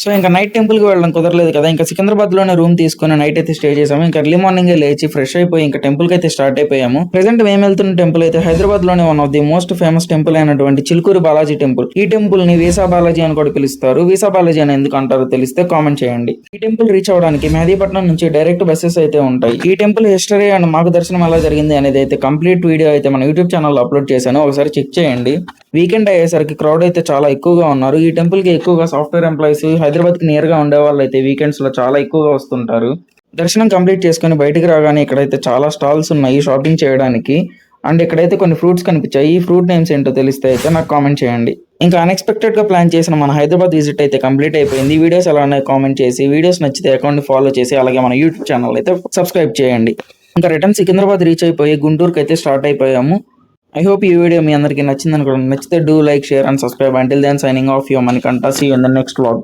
So ఇంకా night టెంపుల్కి వెళ్ళడం కుదరలేదు కదా, ఇంకా సికింద్రాబాద్లోనే రూమ్ తీసుకుని నైట్ అయితే స్టే చేసాము. ఇంకా ఎర్లీ మార్నింగ్ లేచి ఫ్రెష్ అయిపోయి ఇంకా టెంపుల్కి అయితే స్టార్ట్ అయిపోయాము. ప్రెసెంట్ మేము వెళ్తున్న టెంపుల్ అయితే హైదరాబాద్లోనే one of the most famous temple అయినటువంటి చిలుకూరు బాలాజీ టెంపుల్. ఈ టెంపుల్ ని వీసా బాలాజీ అని కూడా పిలుస్తారు. వీసా బాలాజీ అని ఎందుకు అంటారో తెలిస్తే కామెంట్ చేయండి. ఈ టెంపుల్ రీచ్ అవడానికి మెహదీపట్నం నుంచి డైరెక్ట్ బస్సెస్ అయితే ఉంటాయి. ఈ టెంపుల్ హిస్టరీ అండ్ మాకు దర్శనం ఎలా జరిగింది అనేది అయితే కంప్లీట్ వీడియో అయితే మన యూట్యూబ్ ఛానల్లో అప్లోడ్ చేశాను, ఒకసారి చెక్ చేయండి. వీకెండ్ అయ్యేసరికి క్రౌడ్ అయితే చాలా ఎక్కువగా ఉన్నారు. ఈ టెంపుల్ కి ఎక్కువగా సాఫ్ట్వేర్ ఎంప్లాయీస్, హైదరాబాద్ కి నియర్ గా ఉండే వాళ్ళు అయితే వీకెండ్స్ లో చాలా ఎక్కువగా వస్తుంటారు. దర్శనం కంప్లీట్ చేసుకుని బయటికి రాగానే ఇక్కడైతే చాలా స్టాల్స్ ఉన్నాయి షాపింగ్ చేయడానికి. అండ్ ఇక్కడైతే కొన్ని ఫ్రూట్స్ కనిపించాయి. ఈ ఫ్రూట్ నేమ్స్ ఏంటో తెలిస్తే అయితే నాకు కామెంట్ చేయండి. ఇంకా అన్ఎక్స్పెక్టెడ్ గా ప్లాన్ చేసిన మన హైదరాబాద్ విజిట్ అయితే కంప్లీట్ అయిపోయింది. వీడియోస్ ఎలా ఉన్నాయి కామెంట్ చేసి, వీడియోస్ నచ్చితే అకౌంట్ ఫాలో చేసి, అలాగే మన యూట్యూబ్ ఛానల్ అయితే సబ్స్క్రైబ్ చేయండి. ఇంకా రిటర్న్ సికింద్రాబాద్ రీచ్ అయిపోయి గుంటూరుకి అయితే స్టార్ట్ అయిపోయాము. I hope ఈ వీడియో మీ అందరికీ నచ్చింది అనుకోండి. నచ్చితే do like, share and subscribe. Until then, signing off, your Manikanta. See you in the next vlog.